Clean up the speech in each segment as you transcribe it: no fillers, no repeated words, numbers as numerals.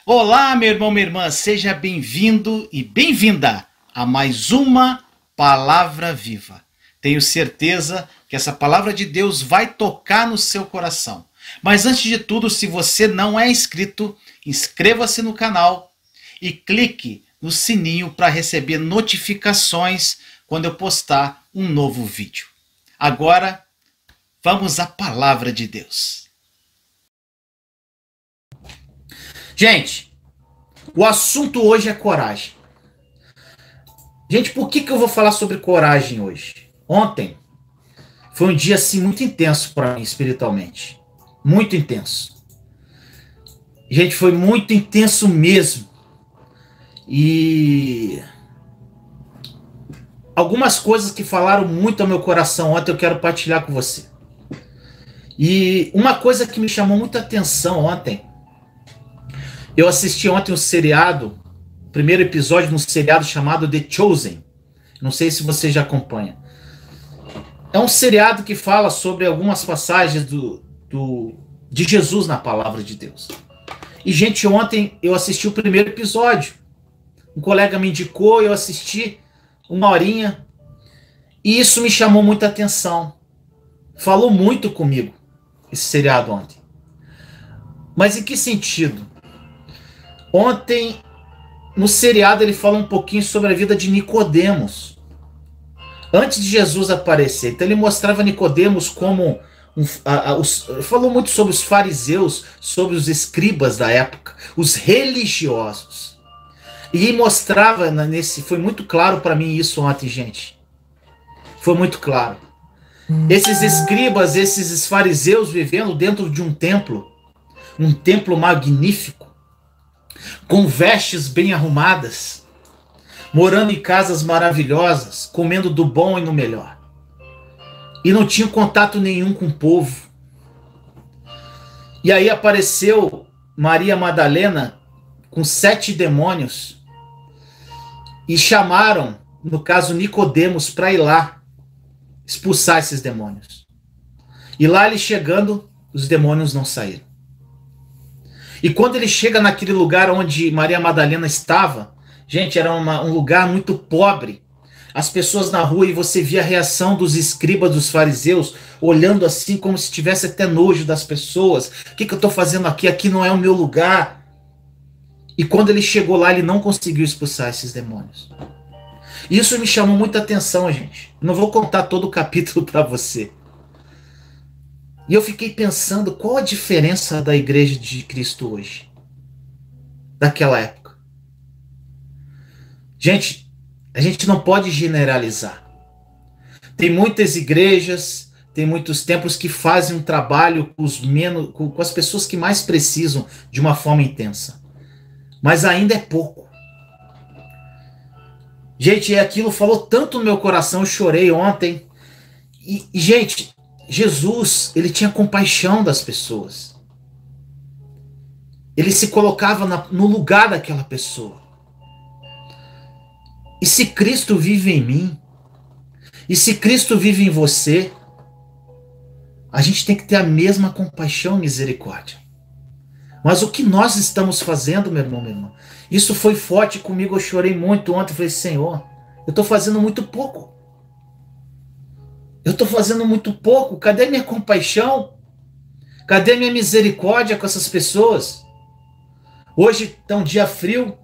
Olá, meu irmão, minha irmã, seja bem-vindo e bem-vinda a mais uma Palavra Viva. Tenho certeza que essa palavra de Deus vai tocar no seu coração. Mas antes de tudo, se você não é inscrito, inscreva-se no canal e clique no sininho para receber notificações quando eu postar um novo vídeo. Agora, vamos à palavra de Deus. Gente, o assunto hoje é coragem. Gente, por que eu vou falar sobre coragem hoje? Ontem foi um dia assim muito intenso para mim espiritualmente. Muito intenso. Gente, foi muito intenso mesmo. E algumas coisas que falaram muito ao meu coração ontem eu quero partilhar com você. E uma coisa que me chamou muita atenção ontem, eu assisti ontem um seriado, primeiro episódio de um seriado chamado The Chosen. Não sei se você já acompanha. É um seriado que fala sobre algumas passagens de Jesus na palavra de Deus. E, gente, ontem eu assisti o primeiro episódio. Um colega me indicou, eu assisti uma horinha. E isso me chamou muita atenção. Falou muito comigo, esse seriado ontem. Mas em que sentido? Ontem, no seriado, ele fala um pouquinho sobre a vida de Nicodemos. Antes de Jesus aparecer. Então ele mostrava Nicodemos como... falou muito sobre os fariseus, sobre os escribas da época, os religiosos. E mostrava, foi muito claro para mim isso ontem, gente. Foi muito claro. Esses escribas, esses fariseus vivendo dentro de um templo magnífico, com vestes bem arrumadas, morando em casas maravilhosas, comendo do bom e no melhor. E não tinham contato nenhum com o povo. E aí apareceu Maria Madalena com 7 demônios e chamaram, no caso, Nicodemos para ir lá expulsar esses demônios. E lá ele chegando, os demônios não saíram. E quando ele chega naquele lugar onde Maria Madalena estava, gente, era um lugar muito pobre. As pessoas na rua, e você via a reação dos escribas, dos fariseus, olhando assim como se tivesse até nojo das pessoas. O que eu estou fazendo aqui? Aqui não é o meu lugar. E quando ele chegou lá, ele não conseguiu expulsar esses demônios. Isso me chamou muita atenção, gente. Não vou contar todo o capítulo para você. E eu fiquei pensando qual a diferença da igreja de Cristo hoje, daquela época. Gente, a gente não pode generalizar. Tem muitas igrejas, tem muitos templos que fazem um trabalho com as pessoas que mais precisam de uma forma intensa. Mas ainda é pouco. Gente, aquilo falou tanto no meu coração, eu chorei ontem. E gente, Jesus, ele tinha compaixão das pessoas. Ele se colocava no lugar daquela pessoa. E se Cristo vive em mim, e se Cristo vive em você, a gente tem que ter a mesma compaixão e misericórdia. Mas o que nós estamos fazendo, meu irmão, minha irmã? Isso foi forte comigo, eu chorei muito ontem, falei, Senhor, eu estou fazendo muito pouco. Eu estou fazendo muito pouco. Cadê minha compaixão? Cadê minha misericórdia com essas pessoas? Hoje está um dia frio.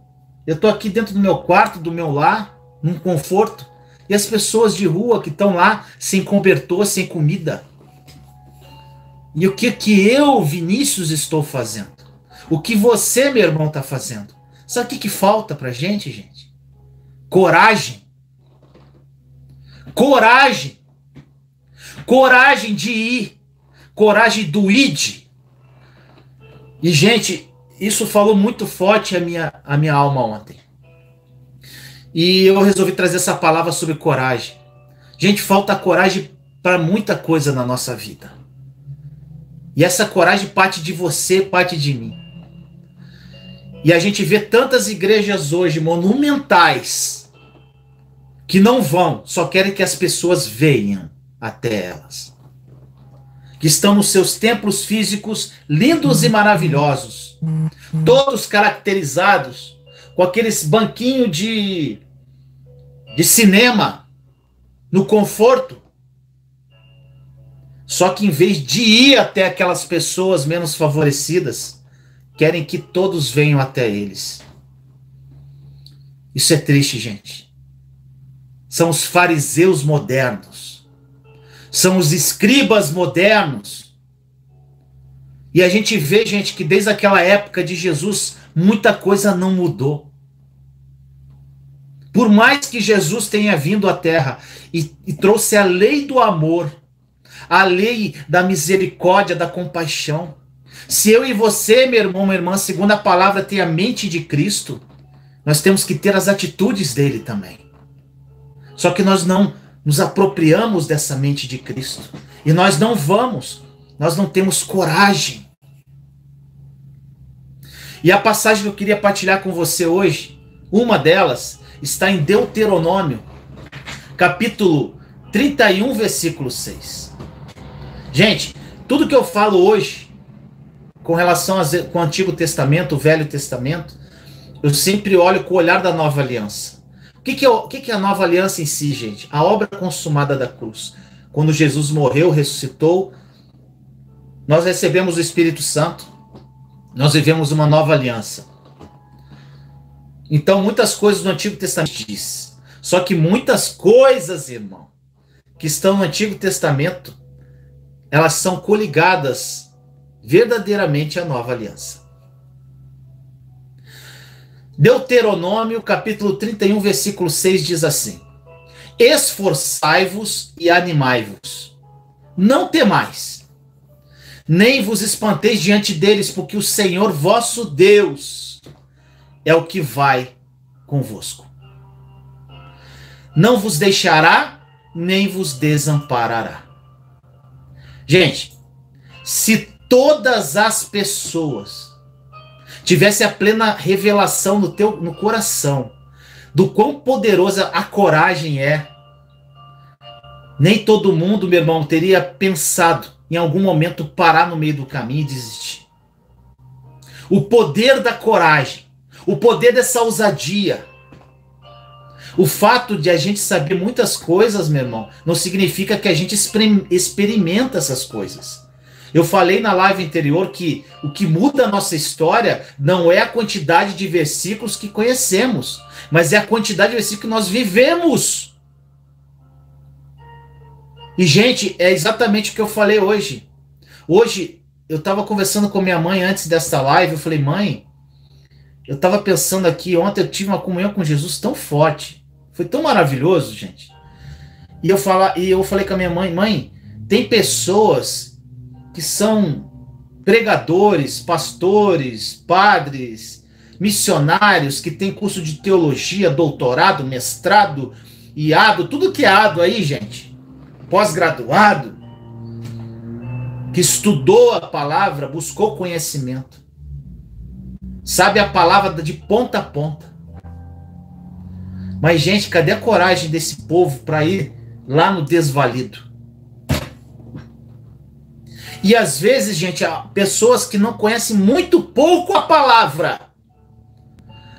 Eu estou aqui dentro do meu quarto, do meu lar, num conforto. E as pessoas de rua que estão lá sem cobertor, sem comida. E o que eu, Vinícius, estou fazendo? O que você, meu irmão, está fazendo? Sabe o que falta para a gente, gente? Coragem. Coragem. Coragem de ir. Coragem do id. E, gente, isso falou muito forte a minha alma ontem. E eu resolvi trazer essa palavra sobre coragem. Gente, falta coragem para muita coisa na nossa vida. E essa coragem parte de você, parte de mim. E a gente vê tantas igrejas hoje monumentais que não vão, só querem que as pessoas venham até elas. que estão nos seus templos físicos lindos e maravilhosos, todos caracterizados com aqueles banquinhos de cinema, no conforto. Só que em vez de ir até aquelas pessoas menos favorecidas, querem que todos venham até eles. Isso é triste, gente. São os fariseus modernos. São os escribas modernos. E a gente vê, gente, que desde aquela época de Jesus, muita coisa não mudou. Por mais que Jesus tenha vindo à Terra e trouxe a lei do amor, a lei da misericórdia, da compaixão. Se eu e você, meu irmão, minha irmã, segundo a palavra, tem a mente de Cristo, nós temos que ter as atitudes dele também. Só que nós não nos apropriamos dessa mente de Cristo. E nós não temos coragem. E a passagem que eu queria partilhar com você hoje, uma delas, está em Deuteronômio, capítulo 31, versículo 6. Gente, tudo que eu falo hoje, com relação com o Antigo Testamento, o Velho Testamento, eu sempre olho com o olhar da Nova Aliança. O que é a Nova Aliança em si, gente? A obra consumada da cruz. Quando Jesus morreu, ressuscitou, nós recebemos o Espírito Santo, nós vivemos uma nova aliança. Então, muitas coisas do Antigo Testamento diz. Só que muitas coisas, irmão, que estão no Antigo Testamento, elas são coligadas verdadeiramente à nova aliança. Deuteronômio, capítulo 31, versículo 6 diz assim: esforçai-vos e animai-vos, não temais, nem vos espanteis diante deles, porque o Senhor vosso Deus é o que vai convosco. Não vos deixará, nem vos desamparará. Gente, se todas as pessoas tivessem a plena revelação no coração do quão poderosa a coragem é, nem todo mundo, meu irmão, teria pensado em algum momento parar no meio do caminho e desistir. O poder da coragem, o poder dessa ousadia, o fato de a gente saber muitas coisas, meu irmão, não significa que a gente experimenta essas coisas. Eu falei na live anterior que o que muda a nossa história não é a quantidade de versículos que conhecemos, mas é a quantidade de versículos que nós vivemos. E, gente, é exatamente o que eu falei hoje. Hoje, eu estava conversando com minha mãe antes dessa live, eu falei, mãe, eu estava pensando aqui, ontem eu tive uma comunhão com Jesus tão forte, foi tão maravilhoso, gente. E eu falei com a minha mãe, mãe, tem pessoas que são pregadores, pastores, padres, missionários, que têm curso de teologia, doutorado, mestrado, IADO, tudo que é ADO aí, gente, pós-graduado, que estudou a palavra, buscou conhecimento, sabe a palavra de ponta a ponta. Mas, gente, cadê a coragem desse povo para ir lá no desvalido? E às vezes, gente, há pessoas que não conhecem muito pouco a palavra,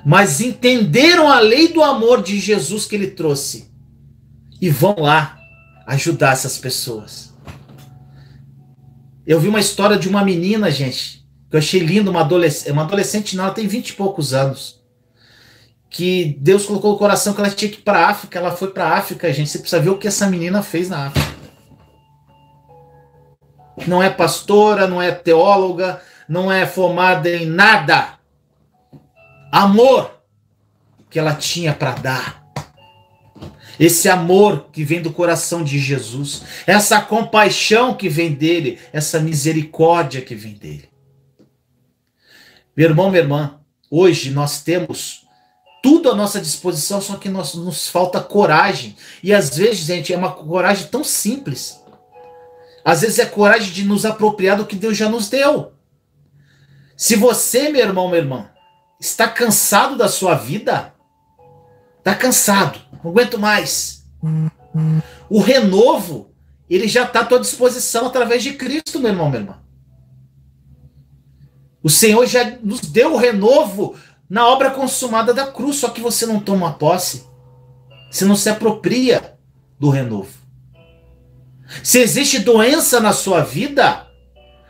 mas entenderam a lei do amor de Jesus que ele trouxe e vão lá ajudar essas pessoas. Eu vi uma história de uma menina, gente, que eu achei linda, uma adolescente, não, ela tem 20 e poucos anos, que Deus colocou no coração que ela tinha que ir para a África, ela foi para a África, gente, você precisa ver o que essa menina fez na África. Não é pastora, não é teóloga, não é formada em nada. Amor que ela tinha para dar. Esse amor que vem do coração de Jesus. Essa compaixão que vem dele. Essa misericórdia que vem dele. Meu irmão, minha irmã, hoje nós temos tudo à nossa disposição, só que nos falta coragem. E às vezes, gente, é uma coragem tão simples. Às vezes é coragem de nos apropriar do que Deus já nos deu. Se você, meu irmão, minha irmã, está cansado da sua vida, está cansado, não aguento mais. O renovo, ele já está à tua disposição através de Cristo, meu irmão, minha irmã. O Senhor já nos deu o renovo na obra consumada da cruz, só que você não toma posse. Você não se apropria do renovo. Se existe doença na sua vida,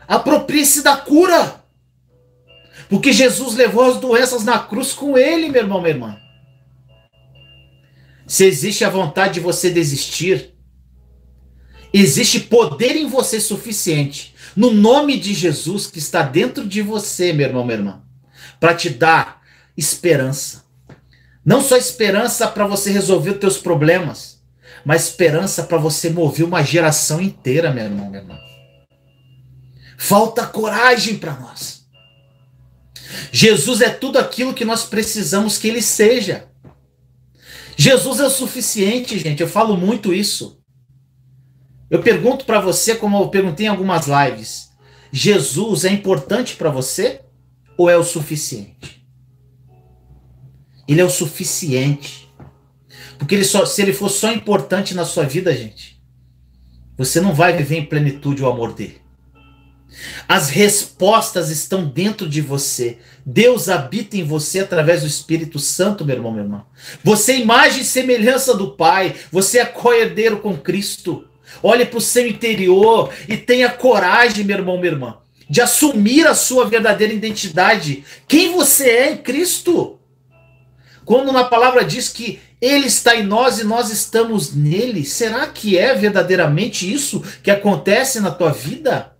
aproprie-se da cura. Porque Jesus levou as doenças na cruz com ele, meu irmão, minha irmã. Se existe a vontade de você desistir, existe poder em você suficiente, no nome de Jesus que está dentro de você, meu irmão, minha irmã, para te dar esperança. Não só esperança para você resolver os teus problemas, mas esperança para você mover uma geração inteira, meu irmão, minha irmã. Falta coragem para nós. Jesus é tudo aquilo que nós precisamos que ele seja. Jesus é o suficiente, gente. Eu falo muito isso. Eu pergunto para você, como eu perguntei em algumas lives, Jesus é importante para você ou é o suficiente? Ele é o suficiente. Porque se ele for só importante na sua vida, gente, você não vai viver em plenitude o amor dele. As respostas estão dentro de você. Deus habita em você através do Espírito Santo, meu irmão, minha irmã. Você é imagem e semelhança do Pai. Você é co-herdeiro com Cristo. Olhe para o seu interior e tenha coragem, meu irmão, minha irmã, de assumir a sua verdadeira identidade. Quem você é em Cristo. Quando na palavra diz que ele está em nós e nós estamos nele, será que é verdadeiramente isso que acontece na tua vida?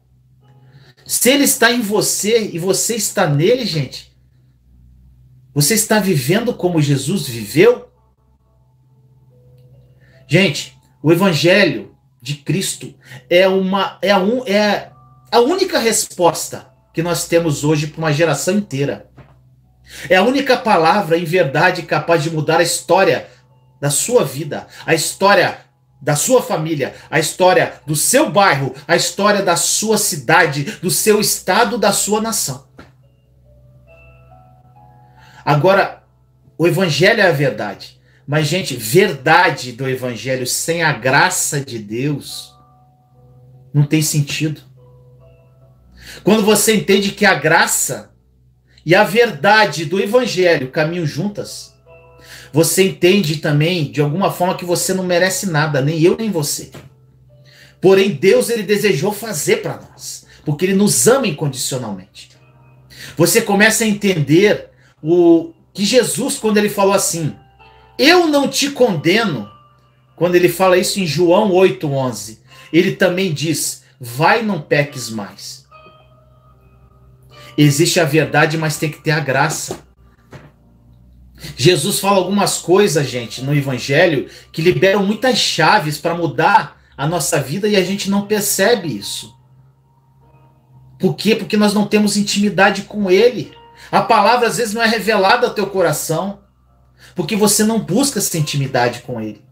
Se ele está em você e você está nele, gente, você está vivendo como Jesus viveu? Gente, o Evangelho de Cristo é a única resposta que nós temos hoje para uma geração inteira. É a única palavra em verdade capaz de mudar a história da sua vida, a história da sua família, a história do seu bairro, a história da sua cidade, do seu estado, da sua nação. Agora, o Evangelho é a verdade. Mas, gente, verdade do Evangelho sem a graça de Deus não tem sentido. Quando você entende que a graça e a verdade do Evangelho caminham juntas, você entende também, de alguma forma, que você não merece nada, nem eu, nem você. Porém, Deus, ele desejou fazer para nós, porque ele nos ama incondicionalmente. Você começa a entender que Jesus, quando ele falou assim, eu não te condeno, quando ele fala isso em João 8,11, ele também diz, vai, não peques mais. Existe a verdade, mas tem que ter a graça. Jesus fala algumas coisas, gente, no Evangelho, que liberam muitas chaves para mudar a nossa vida e a gente não percebe isso. Por quê? Porque nós não temos intimidade com ele. A palavra às vezes não é revelada ao teu coração, porque você não busca essa intimidade com ele.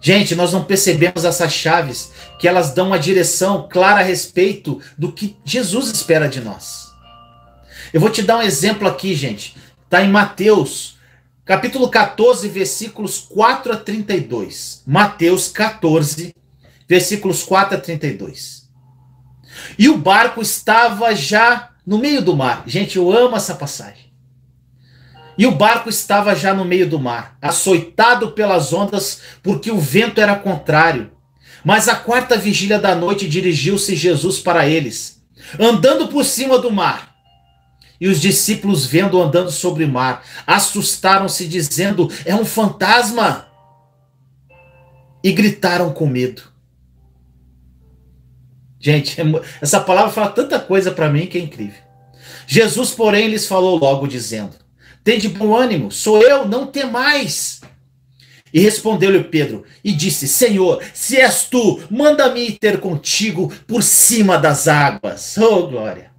Gente, nós não percebemos essas chaves, que elas dão uma direção clara a respeito do que Jesus espera de nós. Eu vou te dar um exemplo aqui, gente. Está em Mateus, capítulo 14, versículos 4 a 32. Mateus 14, versículos 4 a 32. E o barco estava já no meio do mar. Gente, eu amo essa passagem. E o barco estava já no meio do mar, açoitado pelas ondas, porque o vento era contrário. Mas à quarta vigília da noite dirigiu-se Jesus para eles, andando por cima do mar. E os discípulos, vendo andando sobre o mar, assustaram-se, dizendo, é um fantasma! E gritaram com medo. Gente, essa palavra fala tanta coisa para mim que é incrível. Jesus, porém, lhes falou logo, dizendo, tende bom ânimo, sou eu, não temais. E respondeu-lhe Pedro, e disse, Senhor, se és tu, manda-me ir ter contigo por cima das águas. Oh, glória!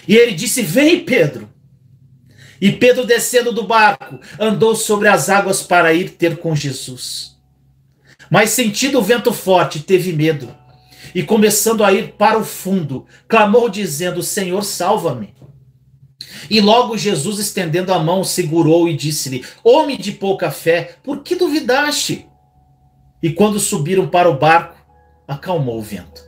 E ele disse, vem, Pedro. E Pedro, descendo do barco, andou sobre as águas para ir ter com Jesus. Mas sentindo o vento forte, teve medo. E começando a ir para o fundo, clamou dizendo, Senhor, salva-me. E logo Jesus, estendendo a mão, segurou e disse-lhe, homem de pouca fé, por que duvidaste? e quando subiram para o barco, acalmou o vento.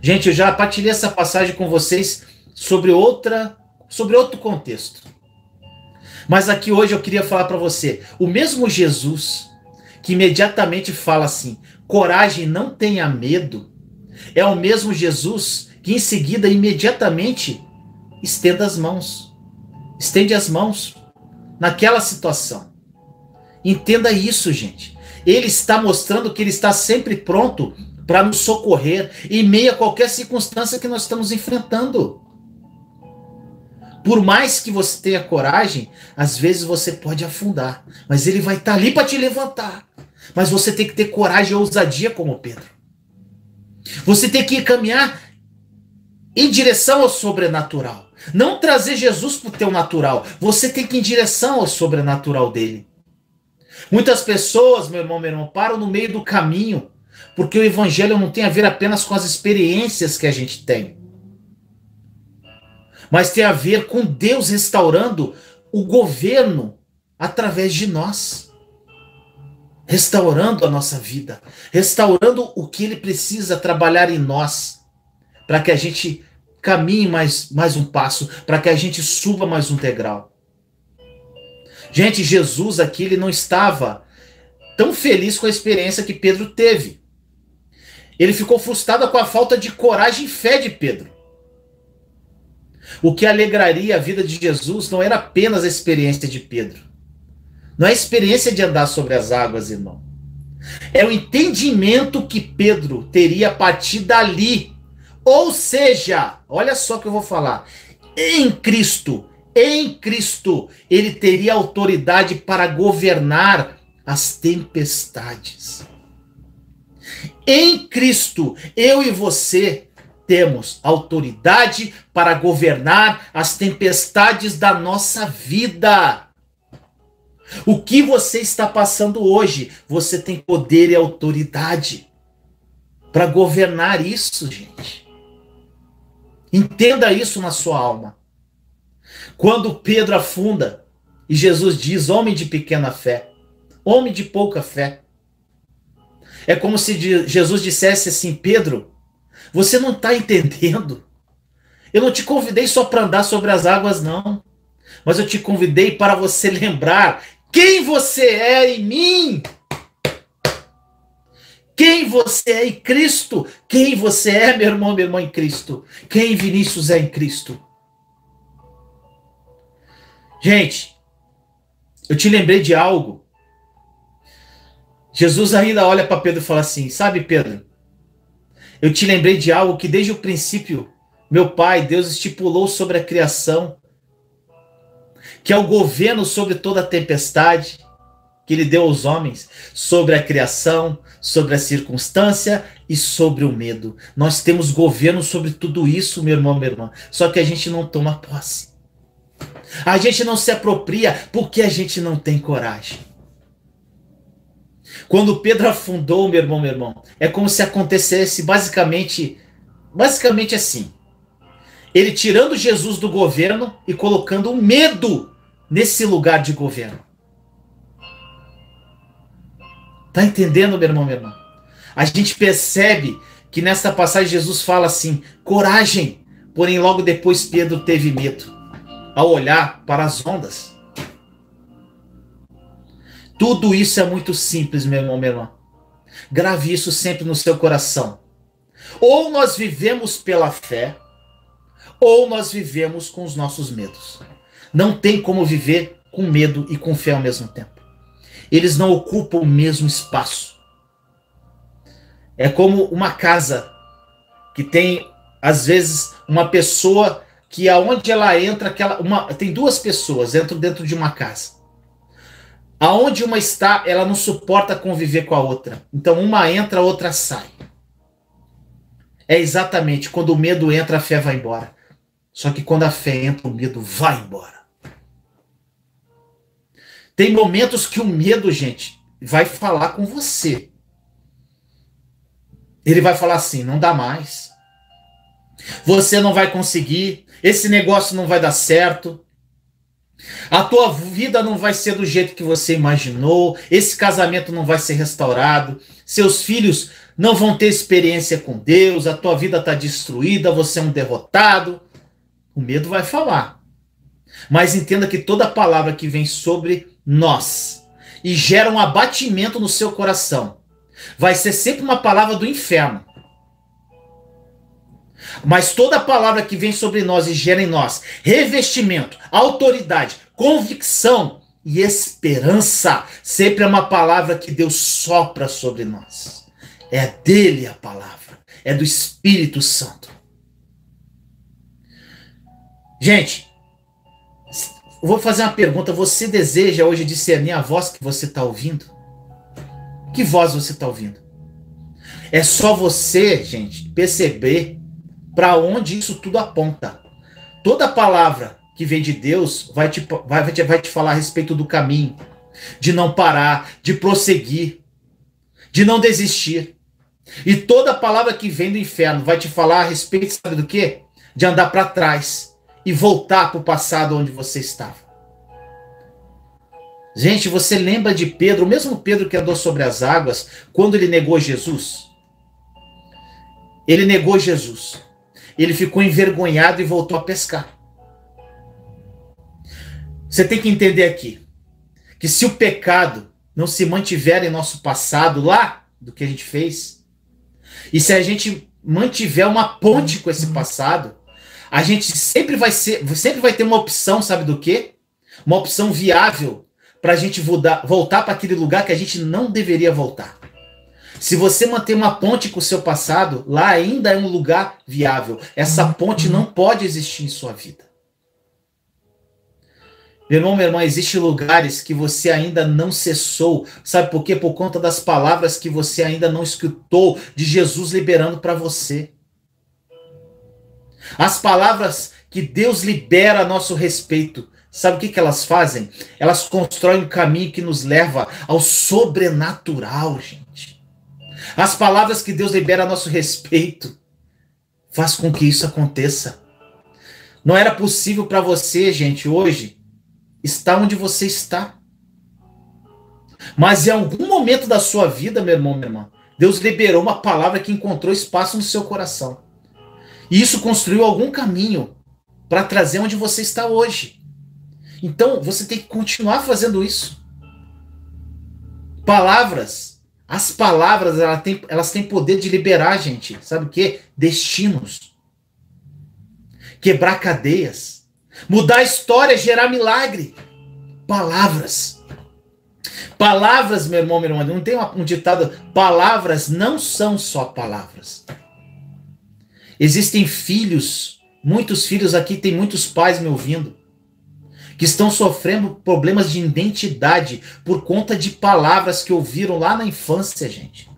Gente, eu já partilhei essa passagem com vocês sobre outro contexto. Mas aqui hoje eu queria falar para você, o mesmo Jesus que imediatamente fala assim, coragem, não tenha medo, é o mesmo Jesus que em seguida, imediatamente, estende as mãos naquela situação. Entenda isso, gente. Ele está mostrando que ele está sempre pronto para nos socorrer em meio a qualquer circunstância que nós estamos enfrentando. Por mais que você tenha coragem, às vezes você pode afundar, mas ele vai estar ali para te levantar. Mas você tem que ter coragem e ousadia como Pedro. Você tem que caminhar em direção ao sobrenatural. Não trazer Jesus para o teu natural. Você tem que ir em direção ao sobrenatural dele. Muitas pessoas, meu irmão, param no meio do caminho, porque o evangelho não tem a ver apenas com as experiências que a gente tem, mas tem a ver com Deus restaurando o governo através de nós. Restaurando a nossa vida. Restaurando o que ele precisa trabalhar em nós. Para que a gente caminhe mais um passo. Para que a gente suba mais um degrau. Gente, Jesus aqui, ele não estava tão feliz com a experiência que Pedro teve. Ele ficou frustrado com a falta de coragem e fé de Pedro. O que alegraria a vida de Jesus não era apenas a experiência de Pedro. Não é a experiência de andar sobre as águas, irmão. É o entendimento que Pedro teria a partir dali. Ou seja, olha só o que eu vou falar. Em Cristo, ele teria autoridade para governar as tempestades. Em Cristo, eu e você temos autoridade para governar as tempestades da nossa vida. O que você está passando hoje, você tem poder e autoridade para governar isso, gente. Entenda isso na sua alma. Quando Pedro afunda e Jesus diz, homem de pequena fé, homem de pouca fé, é como se Jesus dissesse assim, Pedro, você não está entendendo. Eu não te convidei só para andar sobre as águas, não. Mas eu te convidei para você lembrar quem você é em mim. Quem você é em Cristo. Quem você é, meu irmão, minha irmã, em Cristo. Quem Vinícius é em Cristo. Gente, eu te lembrei de algo. Jesus ainda olha para Pedro e fala assim, sabe, Pedro, eu te lembrei de algo que desde o princípio, meu Pai, Deus estipulou sobre a criação, que é o governo sobre toda a tempestade que ele deu aos homens, sobre a criação, sobre a circunstância e sobre o medo. Nós temos governo sobre tudo isso, meu irmão, minha irmã, só que a gente não toma posse. A gente não se apropria porque a gente não tem coragem. Quando Pedro afundou, meu irmão, é como se acontecesse basicamente assim. Ele tirando Jesus do governo e colocando o medo nesse lugar de governo. Tá entendendo, meu irmão, minha irmã? A gente percebe que nessa passagem Jesus fala assim, coragem, porém logo depois Pedro teve medo ao olhar para as ondas. Tudo isso é muito simples, meu irmão, minha irmã. Grave isso sempre no seu coração. Ou nós vivemos pela fé, ou nós vivemos com os nossos medos. Não tem como viver com medo e com fé ao mesmo tempo. Eles não ocupam o mesmo espaço. É como uma casa que tem, às vezes, uma pessoa que aonde ela entra, tem duas pessoas dentro de uma casa. Aonde uma está, ela não suporta conviver com a outra. Então uma entra, a outra sai. É exatamente quando o medo entra, a fé vai embora. Só que quando a fé entra, o medo vai embora. Tem momentos que o medo, gente, vai falar com você. Ele vai falar assim, não dá mais. Você não vai conseguir. Esse negócio não vai dar certo. A tua vida não vai ser do jeito que você imaginou, esse casamento não vai ser restaurado, seus filhos não vão ter experiência com Deus, a tua vida está destruída, você é um derrotado. O medo vai falar. Mas entenda que toda palavra que vem sobre nós e gera um abatimento no seu coração vai ser sempre uma palavra do inferno. Mas toda palavra que vem sobre nós e gera em nós revestimento, autoridade, convicção e esperança, sempre é uma palavra que Deus sopra sobre nós. É dele a palavra, é do Espírito Santo. Gente, vou fazer uma pergunta. Você deseja hoje discernir a voz que você está ouvindo? Que voz você está ouvindo? É só você, gente, perceber para onde isso tudo aponta. Toda palavra que vem de Deus vai te falar a respeito do caminho, de não parar, de prosseguir, de não desistir. E toda palavra que vem do inferno vai te falar a respeito, sabe do quê? De andar para trás e voltar para o passado onde você estava. Gente, você lembra de Pedro, o mesmo Pedro que andou sobre as águas, quando ele negou Jesus? Ele negou Jesus. Ele ficou envergonhado e voltou a pescar. Você tem que entender aqui, que se o pecado não se mantiver em nosso passado, lá do que a gente fez, e se a gente mantiver uma ponte com esse passado, a gente sempre vai ter uma opção, sabe do quê? Uma opção viável para a gente voltar para aquele lugar que a gente não deveria voltar. Se você manter uma ponte com o seu passado, lá ainda é um lugar viável. Essa ponte não pode existir em sua vida. Meu irmão, minha irmã, existem lugares que você ainda não cessou. Sabe por quê? Por conta das palavras que você ainda não escutou de Jesus liberando para você. As palavras que Deus libera a nosso respeito, sabe o que elas fazem? Elas constroem um caminho que nos leva ao sobrenatural, gente. As palavras que Deus libera a nosso respeito faz com que isso aconteça. Não era possível para você, gente, hoje, estar onde você está. Mas em algum momento da sua vida, meu irmão, minha irmã, Deus liberou uma palavra que encontrou espaço no seu coração. E isso construiu algum caminho para trazer onde você está hoje. Então, você tem que continuar fazendo isso. Palavras. As palavras, elas têm poder de liberar, gente. Sabe o quê? Destinos. Quebrar cadeias. Mudar a história, gerar milagre. Palavras. Palavras, meu irmão, minha irmã. Não tem um ditado. Palavras não são só palavras. Existem filhos, muitos filhos aqui, tem muitos pais me ouvindo, que estão sofrendo problemas de identidade por conta de palavras que ouviram lá na infância, gente.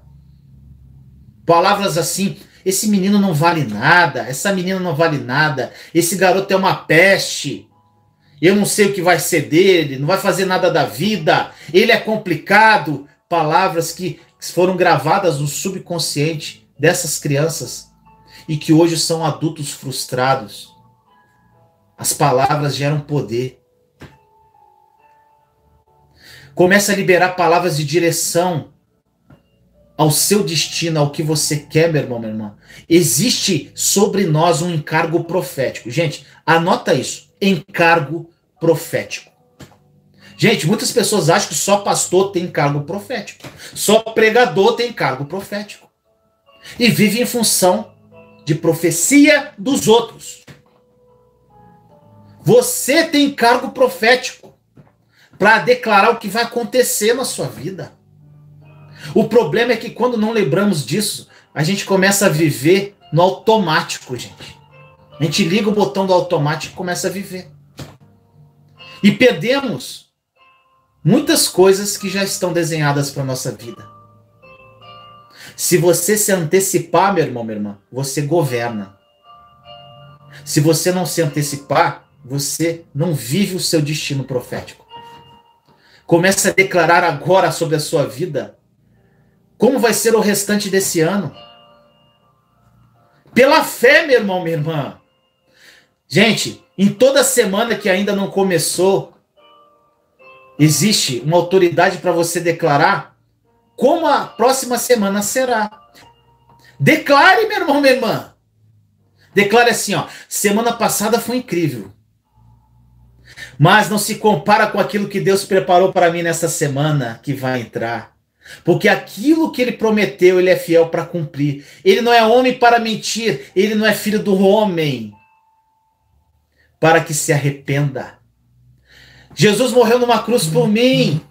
Palavras assim, esse menino não vale nada, essa menina não vale nada, esse garoto é uma peste, eu não sei o que vai ser dele, não vai fazer nada da vida, ele é complicado. Palavras que foram gravadas no subconsciente dessas crianças e que hoje são adultos frustrados. As palavras geram poder. Comece a liberar palavras de direção ao seu destino, ao que você quer, meu irmão, minha irmã. Existe sobre nós um encargo profético. Gente, anota isso. Encargo profético. Gente, muitas pessoas acham que só pastor tem encargo profético. Só pregador tem encargo profético. E vive em função de profecia dos outros. Você tem encargo profético para declarar o que vai acontecer na sua vida. O problema é que quando não lembramos disso, a gente começa a viver no automático, gente. A gente liga o botão do automático e começa a viver. E perdemos muitas coisas que já estão desenhadas para a nossa vida. Se você se antecipar, meu irmão, minha irmã, você governa. Se você não se antecipar, você não vive o seu destino profético. Comece a declarar agora sobre a sua vida como vai ser o restante desse ano. Pela fé, meu irmão, minha irmã. Gente, Em toda semana que ainda não começou, existe uma autoridade para você declarar como a próxima semana será. Declare, meu irmão, minha irmã. Declare assim, ó. Semana passada foi incrível. Mas não se compara com aquilo que Deus preparou para mim nessa semana que vai entrar. Porque aquilo que ele prometeu, ele é fiel para cumprir. Ele não é homem para mentir. Ele não é filho do homem para que se arrependa. Jesus morreu numa cruz por mim.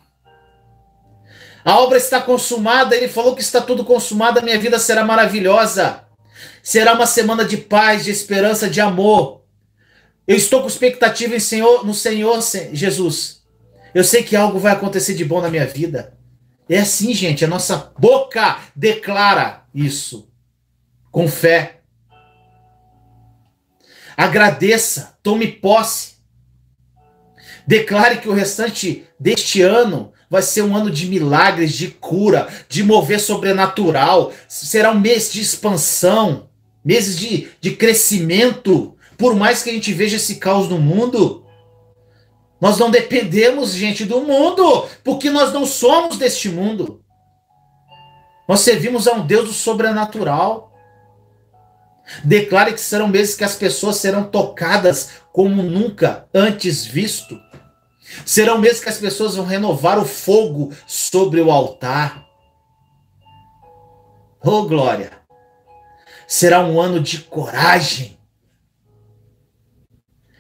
A obra está consumada. Ele falou que está tudo consumado. A minha vida será maravilhosa. Será uma semana de paz, de esperança, de amor. Eu estou com expectativa no Senhor Jesus. Eu sei que algo vai acontecer de bom na minha vida. É assim, gente. A nossa boca declara isso. Com fé. Agradeça. Tome posse. Declare que o restante deste ano vai ser um ano de milagres, de cura, de mover sobrenatural. Será um mês de expansão. Meses de crescimento. Por mais que a gente veja esse caos no mundo, nós não dependemos, gente, do mundo, porque nós não somos deste mundo. Nós servimos a um Deus do sobrenatural. Declare que serão meses que as pessoas serão tocadas como nunca antes visto. Serão meses que as pessoas vão renovar o fogo sobre o altar. Oh, glória! Será um ano de coragem.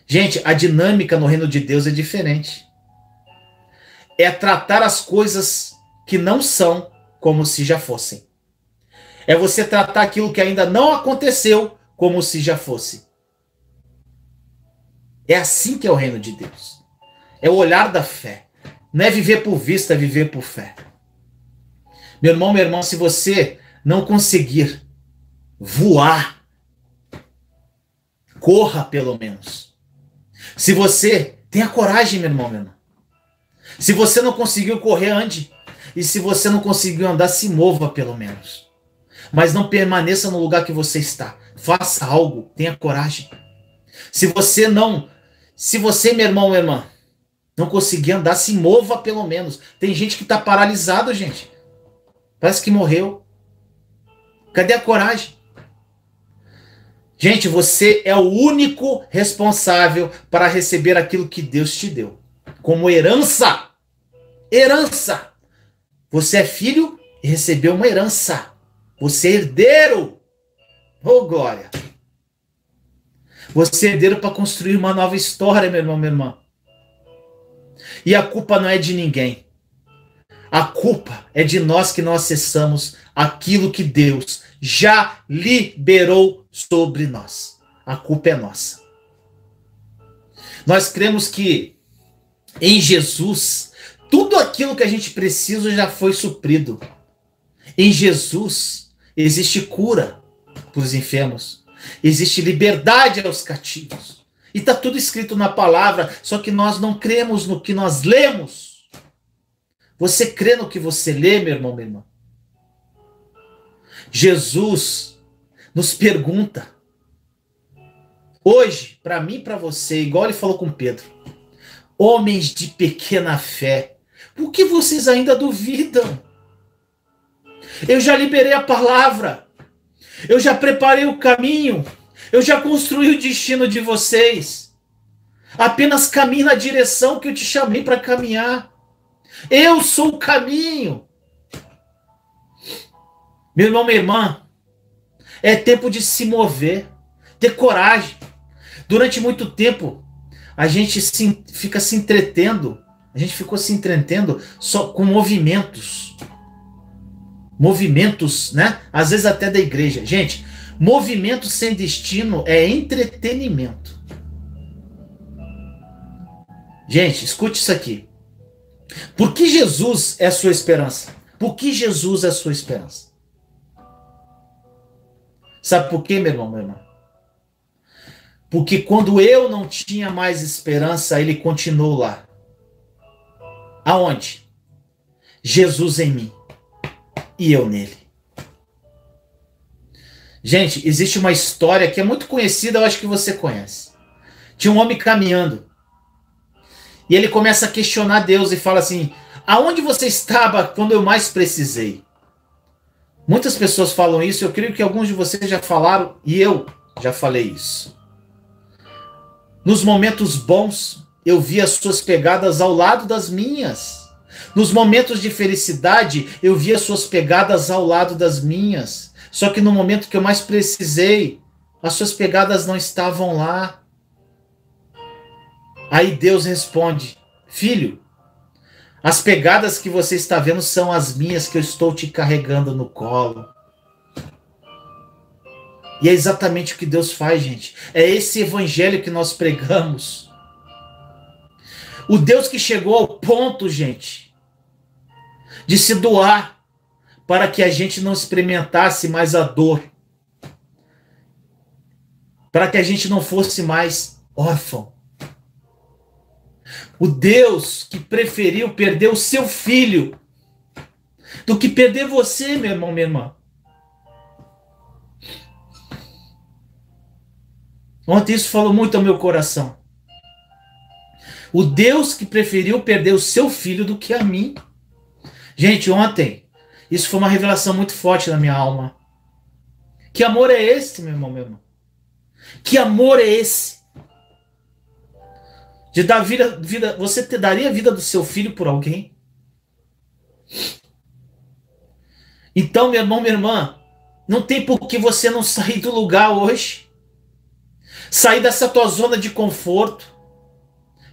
Gente, a dinâmica no reino de Deus é diferente. É tratar as coisas que não são como se já fossem. É você tratar aquilo que ainda não aconteceu como se já fosse. É assim que é o reino de Deus. É o olhar da fé. Não é viver por vista, é viver por fé. Meu irmão, se você não conseguir voar, corra pelo menos. Se você tenha coragem, meu irmão, minha irmã. Se você não conseguiu correr, ande. E se você não conseguiu andar, se mova pelo menos. Mas não permaneça no lugar que você está. Faça algo, tenha coragem. Se você, meu irmão, minha irmã, não conseguir andar, se mova pelo menos. Tem gente que está paralisado, gente. Parece que morreu. Cadê a coragem? Gente, você é o único responsável para receber aquilo que Deus te deu. Como herança. Herança. Você é filho e recebeu uma herança. Você é herdeiro. Oh, glória. Você é herdeiro para construir uma nova história, meu irmão, minha irmã. E a culpa não é de ninguém. A culpa é de nós que não acessamos aquilo que Deus já liberou sobre nós. A culpa é nossa. Nós cremos que em Jesus, tudo aquilo que a gente precisa já foi suprido. Em Jesus existe cura para os enfermos. Existe liberdade aos cativos. E está tudo escrito na palavra, só que nós não cremos no que nós lemos. Você crê no que você lê, meu irmão, minha irmã? Jesus nos pergunta, hoje, para mim e para você, igual ele falou com Pedro, homens de pequena fé, por que vocês ainda duvidam? Eu já liberei a palavra, eu já preparei o caminho, eu já construí o destino de vocês. Apenas caminhe na direção que eu te chamei para caminhar. Eu sou o caminho. Meu irmão, minha irmã, é tempo de se mover, ter coragem. Durante muito tempo, a gente fica se entretendo, a gente ficou se entretendo só com movimentos. Movimentos, né? Às vezes até da igreja. Gente, movimento sem destino é entretenimento. Gente, escute isso aqui. Por que Jesus é a sua esperança? Por que Jesus é a sua esperança? Sabe por quê, meu irmão, minha irmã? Porque quando eu não tinha mais esperança, ele continuou lá. Aonde? Jesus em mim e eu nele. Gente, existe uma história que é muito conhecida, eu acho que você conhece. Tinha um homem caminhando. E ele começa a questionar Deus e fala assim: aonde você estava quando eu mais precisei? Muitas pessoas falam isso, eu creio que alguns de vocês já falaram, e eu já falei isso. Nos momentos bons, eu vi as suas pegadas ao lado das minhas. Nos momentos de felicidade, eu vi as suas pegadas ao lado das minhas. Só que no momento que eu mais precisei, as suas pegadas não estavam lá. Aí Deus responde: filho, as pegadas que você está vendo são as minhas que eu estou te carregando no colo. E é exatamente o que Deus faz, gente. É esse evangelho que nós pregamos. O Deus que chegou ao ponto, gente, de se doar para que a gente não experimentasse mais a dor. Para que a gente não fosse mais órfão. O Deus que preferiu perder o seu filho do que perder você, meu irmão, minha irmã. Ontem isso falou muito ao meu coração. O Deus que preferiu perder o seu filho do que a mim. Gente, ontem, isso foi uma revelação muito forte na minha alma. Que amor é esse, meu irmão, meu irmão? Que amor é esse? De dar vida, você daria a vida do seu filho por alguém? Então, meu irmão, minha irmã, não tem por que você não sair do lugar hoje. Sair dessa tua zona de conforto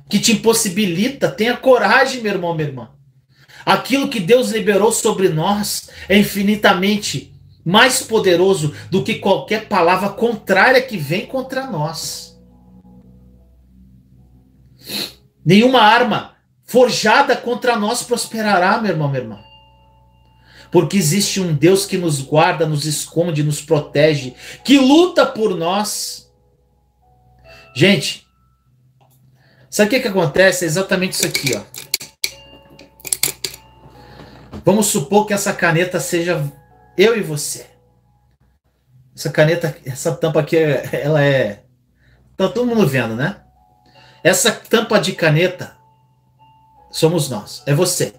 que te impossibilita. Tenha coragem, meu irmão, minha irmã. Aquilo que Deus liberou sobre nós é infinitamente mais poderoso do que qualquer palavra contrária que vem contra nós. Nenhuma arma forjada contra nós prosperará, meu irmão, minha irmã. Porque existe um Deus que nos guarda, nos esconde, nos protege, que luta por nós. Gente, sabe o que acontece? É exatamente isso aqui, ó. Vamos supor que essa caneta seja eu e você. Essa caneta, essa tampa aqui, ela é... Tá todo mundo vendo, né? Essa tampa de caneta somos nós, é você.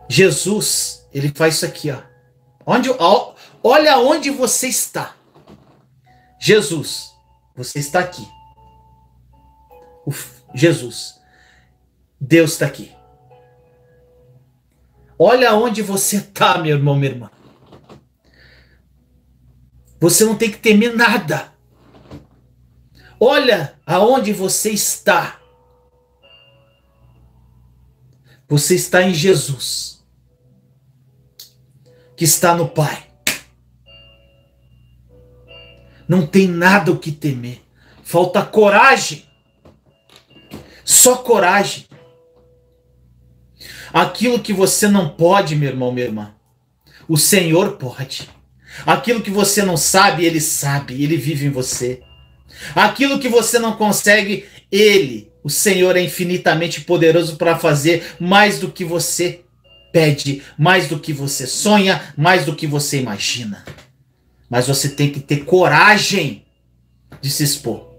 Jesus, ele faz isso aqui, ó. Olha onde você está. Jesus, você está aqui. Jesus, Deus está aqui. Olha onde você está, meu irmão, minha irmã. Você não tem que temer nada. Olha aonde você está. Você está em Jesus, que está no Pai. Não tem nada o que temer. Falta coragem. Só coragem. Aquilo que você não pode, meu irmão, minha irmã, o Senhor pode. Aquilo que você não sabe, Ele sabe. Ele vive em você. Aquilo que você não consegue, Ele, o Senhor, é infinitamente poderoso para fazer mais do que você pede, mais do que você sonha, mais do que você imagina. Mas você tem que ter coragem de se expor.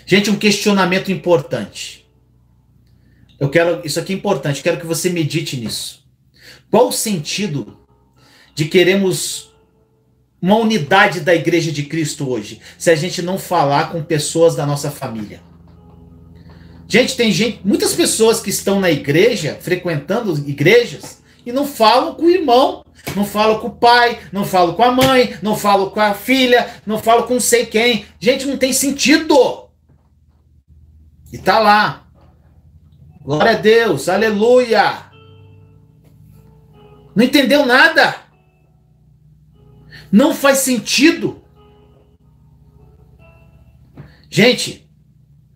Gente, um questionamento importante. Isso aqui é importante, quero que você medite nisso. Qual o sentido de queremos uma unidade da Igreja de Cristo hoje, se a gente não falar com pessoas da nossa família? Gente, muitas pessoas que estão na igreja, frequentando igrejas, e não falam com o irmão, não falam com o pai, não falam com a mãe, não falam com a filha, não falam com não sei quem. Gente, não tem sentido. E tá lá. Glória a Deus, aleluia. Não entendeu nada. Não faz sentido. Gente,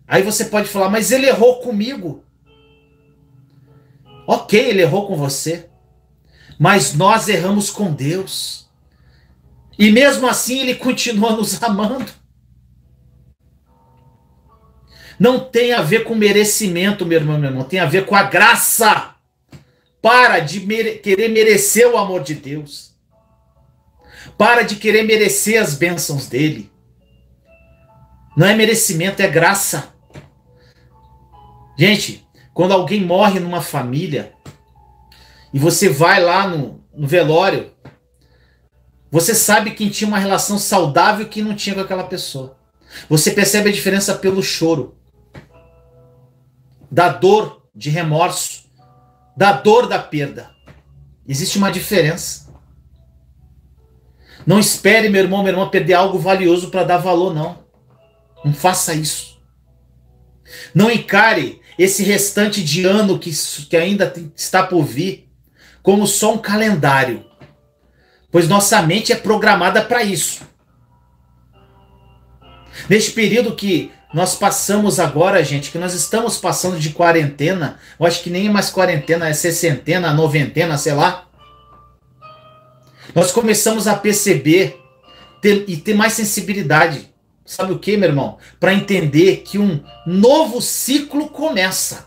aí você pode falar, mas ele errou comigo. Ok, ele errou com você. Mas nós erramos com Deus. E mesmo assim ele continua nos amando. Não tem a ver com merecimento, meu irmão, meu irmão. Tem a ver com a graça. Para de querer merecer o amor de Deus. Para de querer merecer as bênçãos dele. Não é merecimento, é graça. Gente, quando alguém morre numa família e você vai lá no velório, você sabe quem tinha uma relação saudável e quem não tinha com aquela pessoa. Você percebe a diferença pelo choro, da dor de remorso, da dor da perda. Existe uma diferença. Não espere, meu irmão, minha irmã, perder algo valioso para dar valor, não. Não faça isso. Não encare esse restante de ano que ainda está por vir como só um calendário, pois nossa mente é programada para isso. Neste período que nós passamos agora, gente, que nós estamos passando de quarentena, eu acho que nem é mais quarentena, é sessentena, noventena, sei lá. Nós começamos a perceber e ter mais sensibilidade. Sabe o que, meu irmão? Para entender que um novo ciclo começa.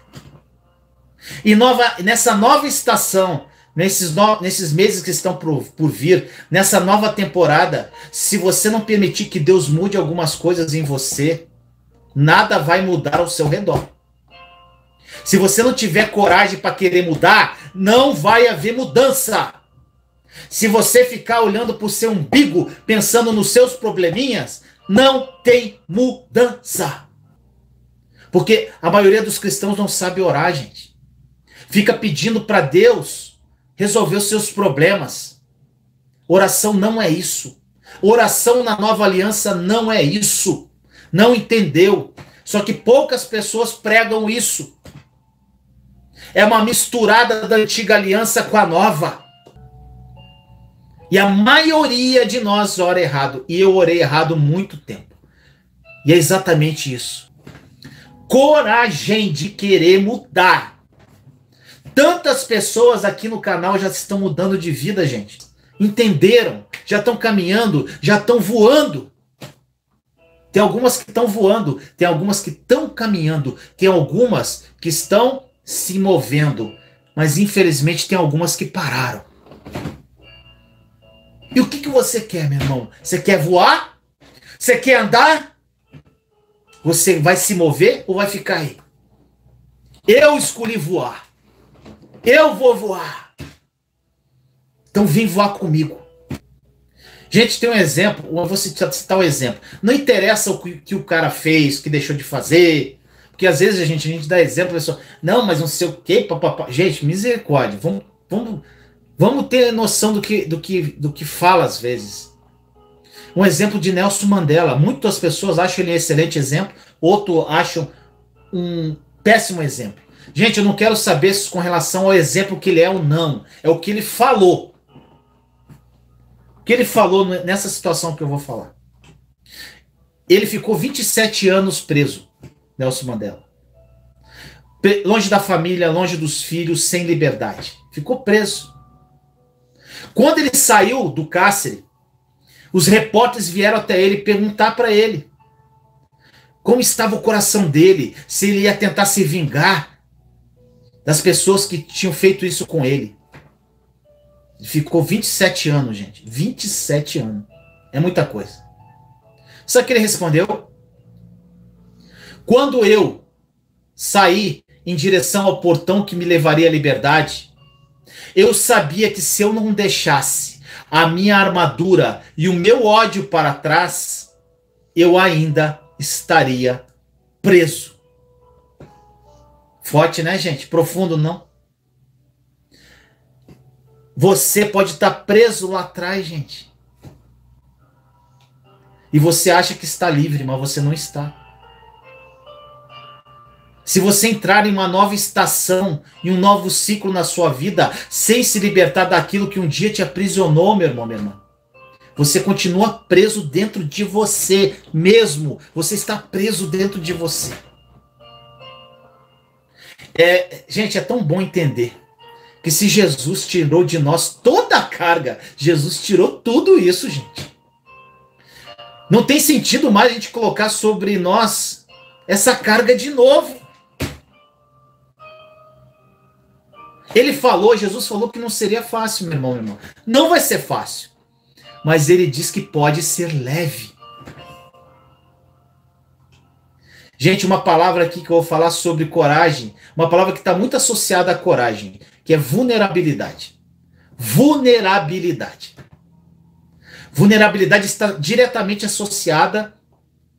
E nessa nova estação, nesses meses que estão por vir, nessa nova temporada, se você não permitir que Deus mude algumas coisas em você, nada vai mudar ao seu redor. Se você não tiver coragem para querer mudar, não vai haver mudança. Se você ficar olhando para o seu umbigo, pensando nos seus probleminhas, não tem mudança. Porque a maioria dos cristãos não sabe orar, gente. Fica pedindo para Deus resolver os seus problemas. Oração não é isso. Oração na nova aliança não é isso. Não entendeu. Só que poucas pessoas pregam isso. É uma misturada da antiga aliança com a nova. E a maioria de nós ora errado. E eu orei errado muito tempo. E é exatamente isso. Coragem de querer mudar. Tantas pessoas aqui no canal já estão mudando de vida, gente. Entenderam? Já estão caminhando, já estão voando. Tem algumas que estão voando, tem algumas que estão caminhando, tem algumas que estão se movendo. Mas infelizmente tem algumas que pararam. E o que você quer, meu irmão? Você quer voar? Você quer andar? Você vai se mover ou vai ficar aí? Eu escolhi voar. Eu vou voar. Então vem voar comigo. Gente, tem um exemplo. Eu vou citar um exemplo. Não interessa o que o cara fez, o que deixou de fazer. Porque às vezes a gente dá exemplo, a pessoa, não, mas não sei o quê, papapá. Gente, misericórdia. Vamos ter noção do que fala às vezes. Um exemplo de Nelson Mandela. Muitas pessoas acham ele um excelente exemplo, outros acham um péssimo exemplo. Gente, eu não quero saber com relação ao exemplo que ele é ou não. É o que ele falou. O que ele falou nessa situação que eu vou falar. Ele ficou 27 anos preso, Nelson Mandela. Longe da família, longe dos filhos, sem liberdade. Ficou preso. Quando ele saiu do cárcere, os repórteres vieram até ele perguntar para ele como estava o coração dele, se ele ia tentar se vingar das pessoas que tinham feito isso com ele. Ele ficou 27 anos, gente. 27 anos. É muita coisa. Sabe o que ele respondeu? Quando eu saí em direção ao portão que me levaria à liberdade, eu sabia que se eu não deixasse a minha armadura e o meu ódio para trás, eu ainda estaria preso. Forte, né, gente? Profundo, não? Você pode estar preso lá atrás, gente. E você acha que está livre, mas você não está. Se você entrar em uma nova estação, em um novo ciclo na sua vida, sem se libertar daquilo que um dia te aprisionou, meu irmão, minha irmã, você continua preso dentro de você mesmo. Você está preso dentro de você. Gente, é tão bom entender que se Jesus tirou de nós toda a carga, Jesus tirou tudo isso, gente. Não tem sentido mais a gente colocar sobre nós essa carga de novo. Jesus falou que não seria fácil, meu irmão, minha irmã. Não vai ser fácil. Mas ele diz que pode ser leve. Gente, uma palavra aqui que eu vou falar sobre coragem, uma palavra que está muito associada à coragem, que é vulnerabilidade. Vulnerabilidade. Vulnerabilidade está diretamente associada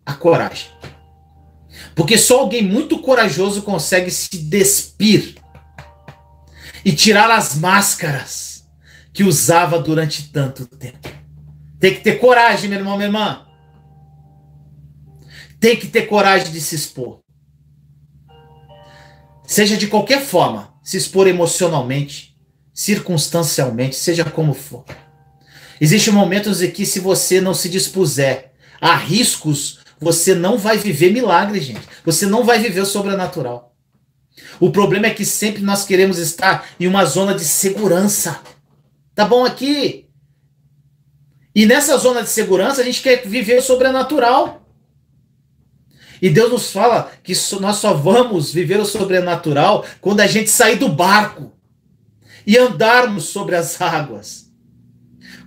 à coragem. Porque só alguém muito corajoso consegue se despir e tirar as máscaras que usava durante tanto tempo. Tem que ter coragem, meu irmão, minha irmã. Tem que ter coragem de se expor. Seja de qualquer forma, se expor emocionalmente, circunstancialmente, seja como for. Existem momentos em que, se você não se dispuser a riscos, você não vai viver milagre, gente. Você não vai viver o sobrenatural. O problema é que sempre nós queremos estar em uma zona de segurança. Tá bom aqui? E nessa zona de segurança a gente quer viver o sobrenatural. E Deus nos fala que nós só vamos viver o sobrenatural quando a gente sair do barco e andarmos sobre as águas.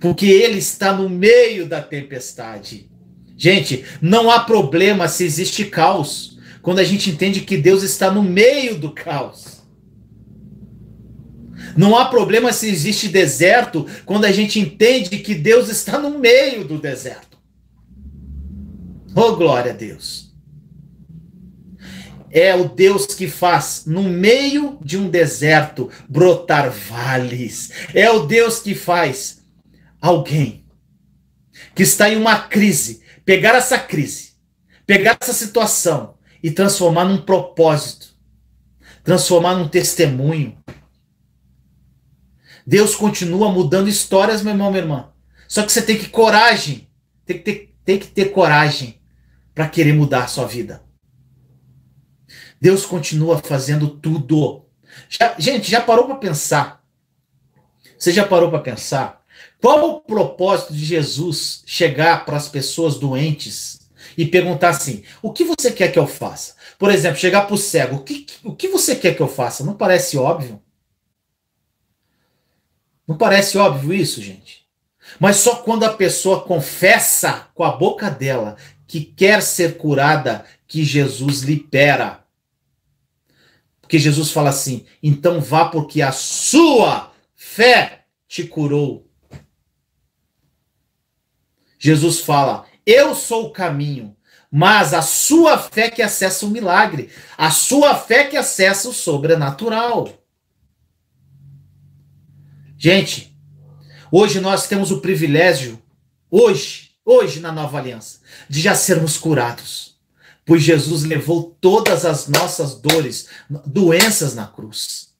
Porque Ele está no meio da tempestade. Gente, não há problema se existe caos, quando a gente entende que Deus está no meio do caos. Não há problema se existe deserto, quando a gente entende que Deus está no meio do deserto. Oh, glória a Deus. É o Deus que faz, no meio de um deserto, brotar vales. É o Deus que faz alguém que está em uma crise, pegar essa crise, pegar essa situação e transformar num propósito, transformar num testemunho. Deus continua mudando histórias, meu irmão, minha irmã. Só que você tem que coragem, tem que ter coragem para querer mudar a sua vida. Deus continua fazendo tudo. Gente, já parou para pensar? Você já parou para pensar? Qual o propósito de Jesus chegar para as pessoas doentes e perguntar assim: o que você quer que eu faça? Por exemplo, chegar para o cego: o que você quer que eu faça? Não parece óbvio? Não parece óbvio isso, gente? Mas só quando a pessoa confessa com a boca dela que quer ser curada, que Jesus libera. Porque Jesus fala assim: então vá, porque a sua fé te curou. Jesus fala: eu sou o caminho, mas a sua fé que acessa o milagre, a sua fé que acessa o sobrenatural. Gente, hoje nós temos o privilégio, hoje na Nova Aliança, de já sermos curados, pois Jesus levou todas as nossas dores, doenças na cruz.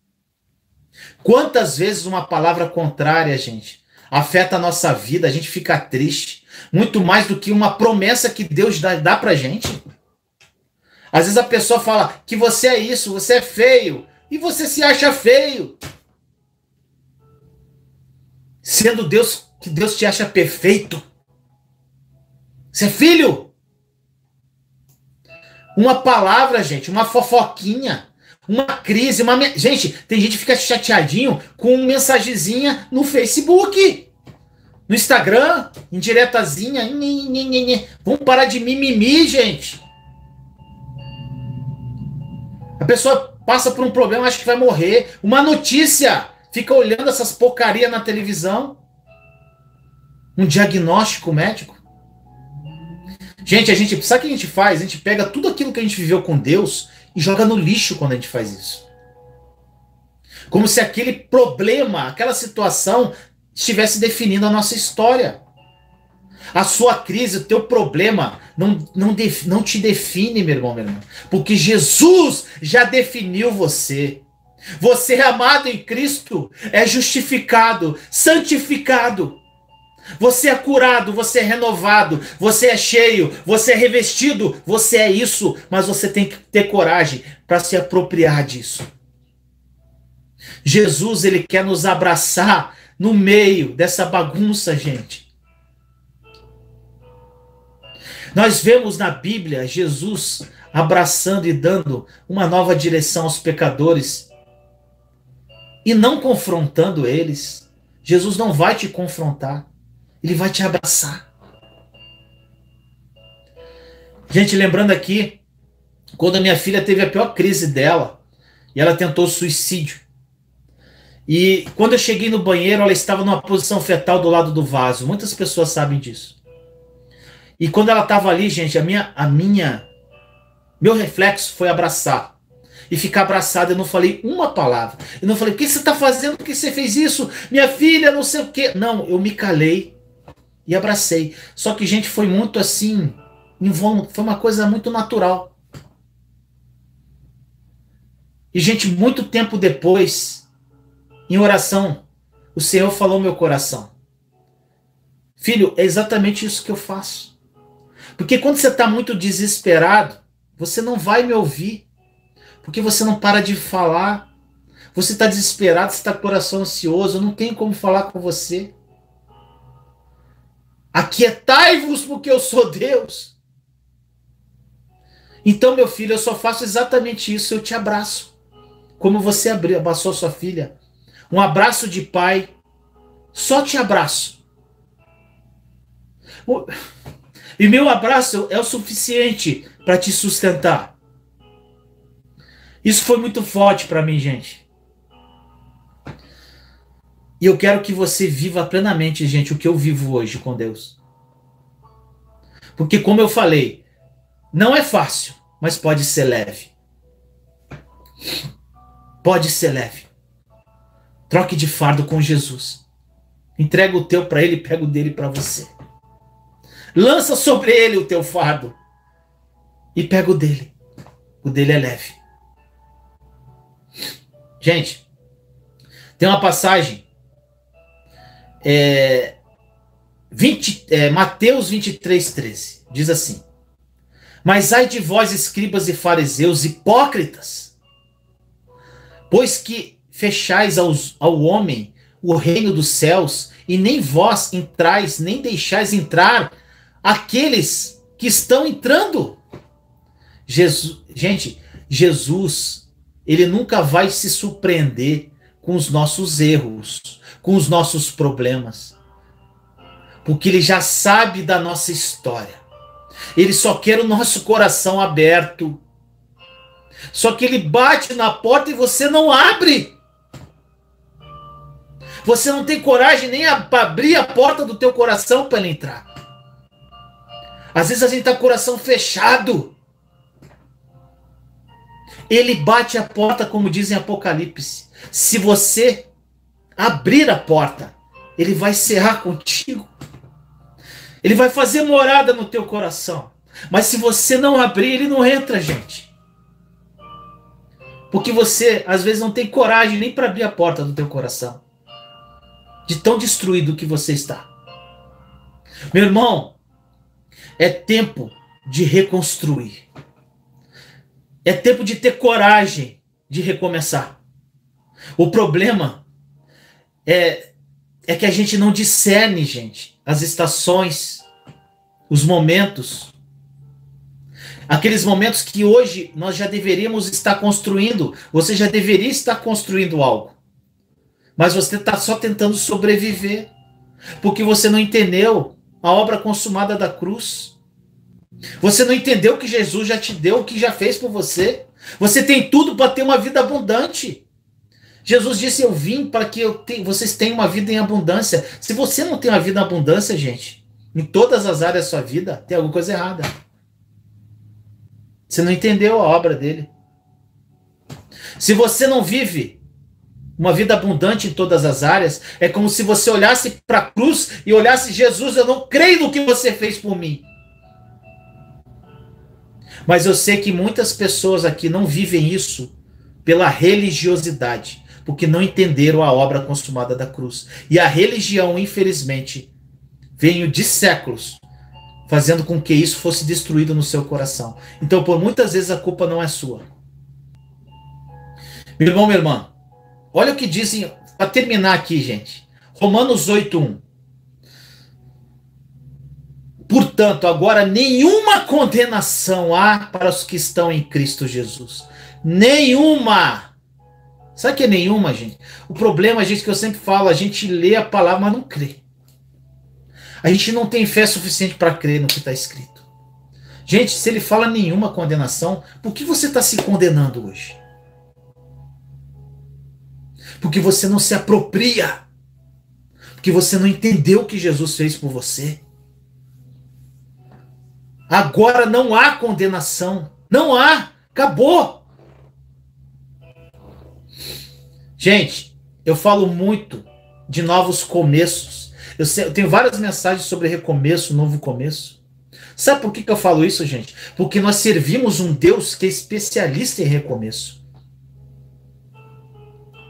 Quantas vezes uma palavra contrária, gente, afeta a nossa vida, a gente fica triste, muito mais do que uma promessa que Deus dá pra gente. Às vezes a pessoa fala que você é isso, você é feio, e você se acha feio. Sendo Deus, que Deus te acha perfeito. Você é filho. Uma palavra, gente, uma fofoquinha, uma crise, Gente, tem gente que fica chateadinho com uma mensagenzinha no Facebook, no Instagram, indiretazinha. Vamos parar de mimimi, gente. A pessoa passa por um problema, acha que vai morrer. Uma notícia, fica olhando essas porcarias na televisão. Um diagnóstico médico. Gente, sabe o que a gente faz? A gente pega tudo aquilo que a gente viveu com Deus e joga no lixo quando a gente faz isso. Como se aquele problema, aquela situação estivesse definindo a nossa história. A sua crise, o teu problema não te define, meu irmão, minha irmã. Porque Jesus já definiu você. Você é amado em Cristo, é justificado, santificado. Você é curado, você é renovado, você é cheio, você é revestido, você é isso, mas você tem que ter coragem para se apropriar disso. Jesus, ele quer nos abraçar no meio dessa bagunça, gente. Nós vemos na Bíblia Jesus abraçando e dando uma nova direção aos pecadores e não confrontando eles. Jesus não vai te confrontar. Ele vai te abraçar. Gente, lembrando aqui quando a minha filha teve a pior crise dela, e ela tentou suicídio. E quando eu cheguei no banheiro, ela estava numa posição fetal do lado do vaso. Muitas pessoas sabem disso. E quando ela estava ali, gente, meu reflexo foi abraçar. E ficar abraçado, eu não falei uma palavra. Eu não falei, o que você está fazendo? Por que você fez isso? Minha filha, não sei o quê. Não, eu me calei e abracei. Só que, gente, foi muito assim, foi uma coisa muito natural. E, gente, muito tempo depois, em oração, o Senhor falou no meu coração. Filho, é exatamente isso que eu faço. Porque quando você está muito desesperado, você não vai me ouvir. Porque você não para de falar. Você está desesperado, você está com o coração ansioso, eu não tenho como falar com você. Aquietai-vos porque eu sou Deus. Então, meu filho, eu só faço exatamente isso, eu te abraço. Como você abraçou sua filha. Um abraço de pai. Só te abraço. E meu abraço é o suficiente para te sustentar. Isso foi muito forte para mim, gente. E eu quero que você viva plenamente, gente, o que eu vivo hoje com Deus. Porque, como eu falei, não é fácil, mas pode ser leve. Pode ser leve. Troque de fardo com Jesus. Entrega o teu para ele e pega o dele para você. Lança sobre ele o teu fardo e pega o dele. O dele é leve. Gente, tem uma passagem Mateus 23:13. Diz assim: Mas ai de vós, escribas e fariseus, hipócritas, pois que fechais ao homem o reino dos céus, e nem vós entrais, nem deixais entrar aqueles que estão entrando. Jesus, ele nunca vai se surpreender com os nossos erros, com os nossos problemas, porque ele já sabe da nossa história. Ele só quer o nosso coração aberto. Só que ele bate na porta e você não abre. Você não tem coragem nem para abrir a porta do teu coração para ele entrar. Às vezes a gente está com o coração fechado. Ele bate a porta, como diz em Apocalipse. Se você abrir a porta, ele vai cear contigo. Ele vai fazer morada no teu coração. Mas se você não abrir, ele não entra, gente. Porque você, às vezes, não tem coragem nem para abrir a porta do teu coração. De tão destruído que você está. Meu irmão, é tempo de reconstruir. É tempo de ter coragem de recomeçar. O problema é que a gente não discerne, gente, as estações, os momentos. Aqueles momentos que hoje nós já deveríamos estar construindo. Você já deveria estar construindo algo. Mas você está só tentando sobreviver. Porque você não entendeu a obra consumada da cruz. Você não entendeu o que Jesus já te deu, o que já fez por você. Você tem tudo para ter uma vida abundante. Jesus disse, eu vim para que vocês tenham uma vida em abundância. Se você não tem uma vida em abundância, gente, em todas as áreas da sua vida, tem alguma coisa errada. Você não entendeu a obra dele. Se você não vive uma vida abundante em todas as áreas, é como se você olhasse para a cruz e olhasse, Jesus, eu não creio no que você fez por mim. Mas eu sei que muitas pessoas aqui não vivem isso pela religiosidade, porque não entenderam a obra consumada da cruz. E a religião, infelizmente, veio de séculos, fazendo com que isso fosse destruído no seu coração. Então, por muitas vezes, a culpa não é sua. Meu irmão, minha irmã, olha o que dizem, para terminar aqui, gente. Romanos 8:1. Portanto, agora nenhuma condenação há para os que estão em Cristo Jesus. Nenhuma. Sabe o que é nenhuma, gente? O problema, gente, que eu sempre falo, a gente lê a palavra, mas não crê. A gente não tem fé suficiente para crer no que está escrito. Gente, se ele fala nenhuma condenação, por que você está se condenando hoje? Porque você não se apropria. Porque você não entendeu o que Jesus fez por você. Agora não há condenação. Não há. Acabou. Gente, eu falo muito de novos começos. Eu tenho várias mensagens sobre recomeço, novo começo. Sabe por que eu falo isso, gente? Porque nós servimos um Deus que é especialista em recomeço.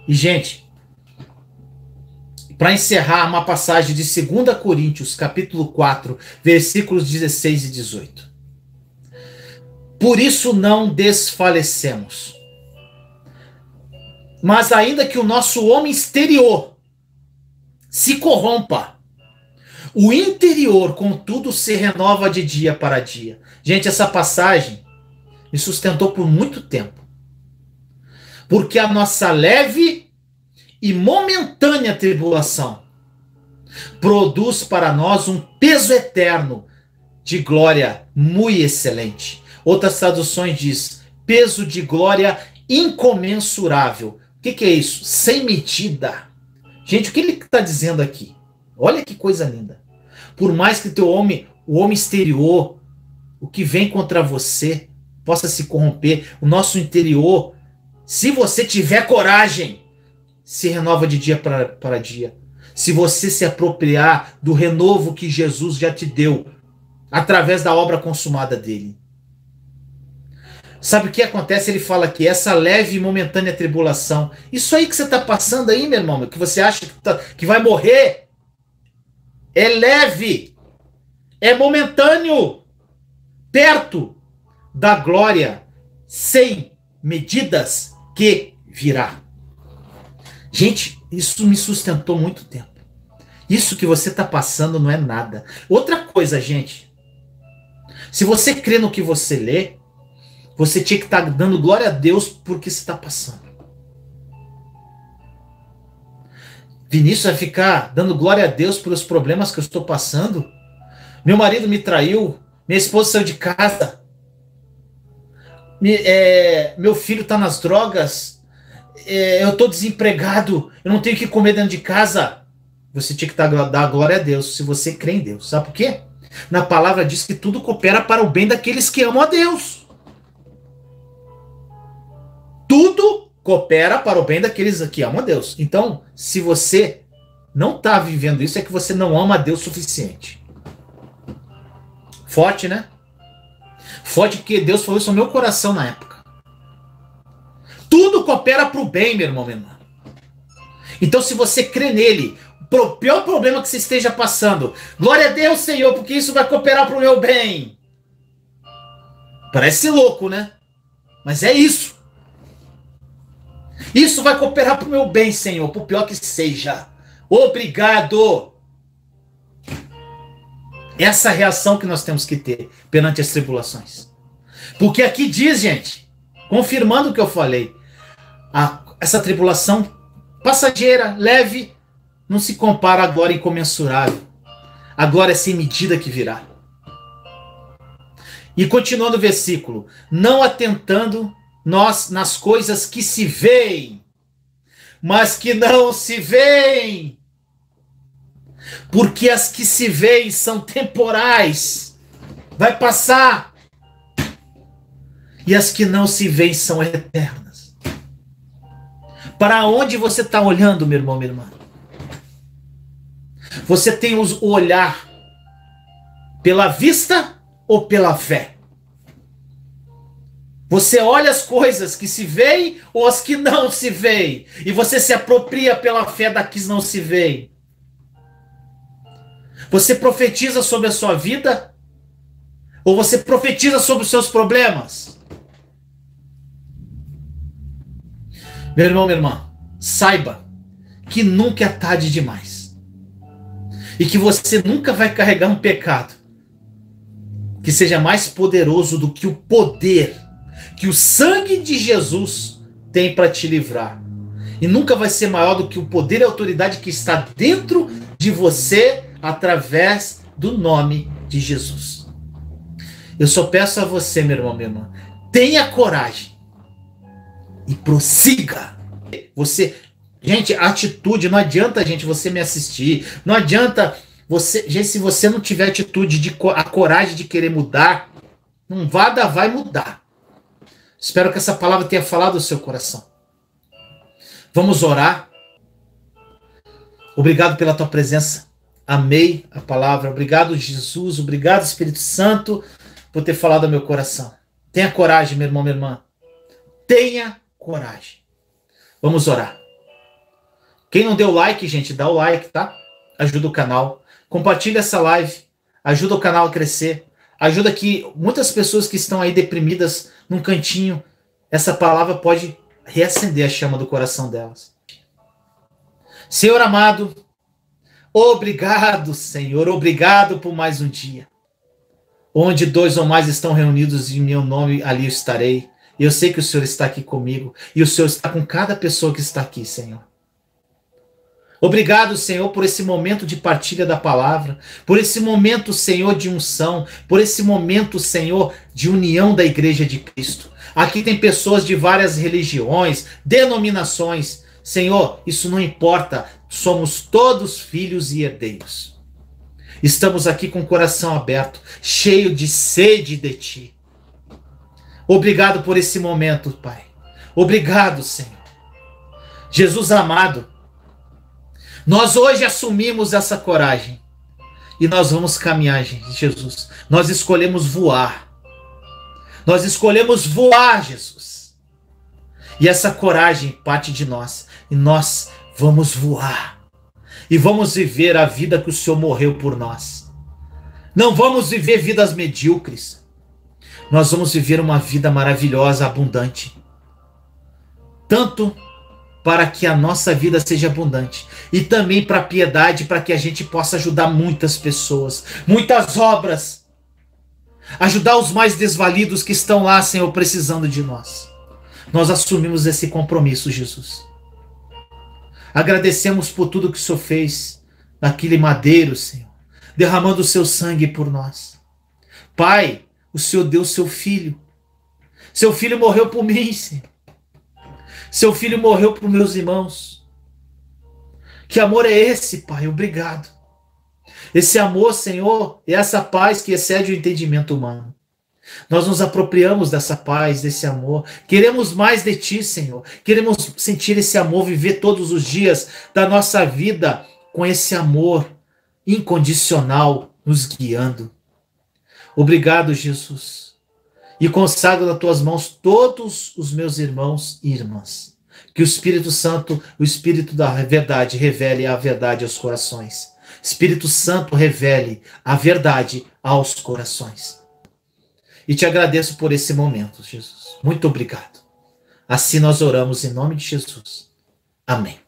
E, gente, para encerrar, uma passagem de 2 Coríntios, capítulo 4, versículos 16 e 18. Por isso não desfalecemos. Mas ainda que o nosso homem exterior se corrompa, o interior, contudo, se renova de dia para dia. Gente, essa passagem me sustentou por muito tempo. Porque a nossa leve e momentânea tribulação produz para nós um peso eterno de glória muito excelente. Outras traduções diz peso de glória incomensurável. O que é isso? Sem medida. Gente, o que ele está dizendo aqui? Olha que coisa linda. Por mais que o homem exterior, o que vem contra você, possa se corromper, o nosso interior, se você tiver coragem, se renova de dia para dia. Se você se apropriar do renovo que Jesus já te deu, através da obra consumada dele. Sabe o que acontece? Ele fala que essa leve e momentânea tribulação, isso aí que você está passando aí, meu irmão, que você acha que vai morrer, é leve, é momentâneo, perto da glória sem medidas que virá. Gente, isso me sustentou muito tempo. Isso que você está passando não é nada. Outra coisa, gente, se você crê no que você lê, você tinha que estar dando glória a Deus por que você está passando. Vinícius vai ficar dando glória a Deus pelos problemas que eu estou passando? Meu marido me traiu, minha esposa saiu de casa, meu filho está nas drogas, eu estou desempregado, eu não tenho o que comer dentro de casa. Você tinha que dar glória a Deus se você crê em Deus. Sabe por quê? Na palavra diz que tudo coopera para o bem daqueles que amam a Deus. Tudo coopera para o bem daqueles que amam a Deus. Então, se você não está vivendo isso, é que você não ama a Deus o suficiente. Forte, né? Forte, porque Deus falou isso no meu coração na época. Tudo coopera para o bem, meu irmão, minha irmã. Então, se você crê nele, o pior problema que você esteja passando, glória a Deus, Senhor, porque isso vai cooperar para o meu bem. Parece louco, né? Mas é isso. Isso vai cooperar para o meu bem, Senhor, por pior que seja. Obrigado. Essa reação que nós temos que ter perante as tribulações. Porque aqui diz, gente, confirmando o que eu falei, essa tribulação passageira, leve, não se compara à glória incomensurável. A glória sem medida que virá. E continuando o versículo, não atentando nós nas coisas que se veem, mas que não se veem. Porque as que se veem são temporais, vai passar. E as que não se veem são eternas. Para onde você está olhando, meu irmão, minha irmã? Você tem o olhar pela vista ou pela fé? Você olha as coisas que se veem ou as que não se veem? E você se apropria pela fé das que não se veem? Você profetiza sobre a sua vida? Ou você profetiza sobre os seus problemas? Meu irmão, minha irmã, saiba que nunca é tarde demais. E que você nunca vai carregar um pecado que seja mais poderoso do que o poder que o sangue de Jesus tem para te livrar. E nunca vai ser maior do que o poder e a autoridade que está dentro de você através do nome de Jesus. Eu só peço a você, meu irmão, minha irmã, tenha coragem e prossiga. Gente, atitude, não adianta, gente, você me assistir, não adianta você, gente, se você não tiver atitude, a coragem de querer mudar, não vai mudar. Espero que essa palavra tenha falado no seu coração. Vamos orar. Obrigado pela tua presença. Amei a palavra. Obrigado, Jesus. Obrigado, Espírito Santo, por ter falado ao meu coração. Tenha coragem, meu irmão, minha irmã. Tenha coragem. Vamos orar. Quem não deu like, gente, dá o like, tá? Ajuda o canal. Compartilha essa live. Ajuda o canal a crescer. Ajuda que muitas pessoas que estão aí deprimidas num cantinho, essa palavra pode reacender a chama do coração delas. Senhor amado, obrigado, Senhor. Obrigado por mais um dia. Onde 2 ou mais estão reunidos em meu nome, ali eu estarei. E eu sei que o Senhor está aqui comigo. E o Senhor está com cada pessoa que está aqui, Senhor. Obrigado, Senhor, por esse momento de partilha da palavra, por esse momento, Senhor, de unção, por esse momento, Senhor, de união da Igreja de Cristo. Aqui tem pessoas de várias religiões, denominações. Senhor, isso não importa, somos todos filhos e herdeiros. Estamos aqui com o coração aberto, cheio de sede de Ti. Obrigado por esse momento, Pai. Obrigado, Senhor. Jesus amado, nós hoje assumimos essa coragem e nós vamos caminhar, Jesus. Nós escolhemos voar. Nós escolhemos voar, Jesus. E essa coragem parte de nós. E nós vamos voar. E vamos viver a vida que o Senhor morreu por nós. Não vamos viver vidas medíocres. Nós vamos viver uma vida maravilhosa, abundante. Tanto para que a nossa vida seja abundante. E também para a piedade, para que a gente possa ajudar muitas pessoas, muitas obras. Ajudar os mais desvalidos que estão lá, Senhor, precisando de nós. Nós assumimos esse compromisso, Jesus. Agradecemos por tudo que o Senhor fez naquele madeiro, Senhor, derramando o seu sangue por nós. Pai, o Senhor deu o seu filho. Seu filho morreu por mim, Senhor. Seu filho morreu por meus irmãos. Que amor é esse, Pai? Obrigado. Esse amor, Senhor, é essa paz que excede o entendimento humano. Nós nos apropriamos dessa paz, desse amor. Queremos mais de Ti, Senhor. Queremos sentir esse amor, viver todos os dias da nossa vida com esse amor incondicional nos guiando. Obrigado, Jesus. E consagro nas Tuas mãos todos os meus irmãos e irmãs. Que o Espírito Santo, o Espírito da verdade, revele a verdade aos corações. Espírito Santo, revele a verdade aos corações. E te agradeço por esse momento, Jesus. Muito obrigado. Assim nós oramos em nome de Jesus. Amém.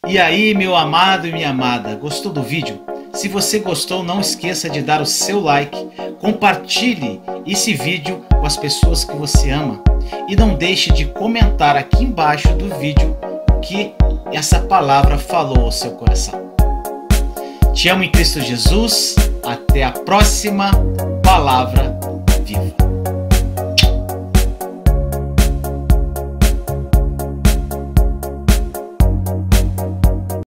E aí, meu amado e minha amada, gostou do vídeo? Se você gostou, não esqueça de dar o seu like, compartilhe esse vídeo com as pessoas que você ama e não deixe de comentar aqui embaixo do vídeo que essa palavra falou ao seu coração. Te amo em Cristo Jesus. Até a próxima palavra viva.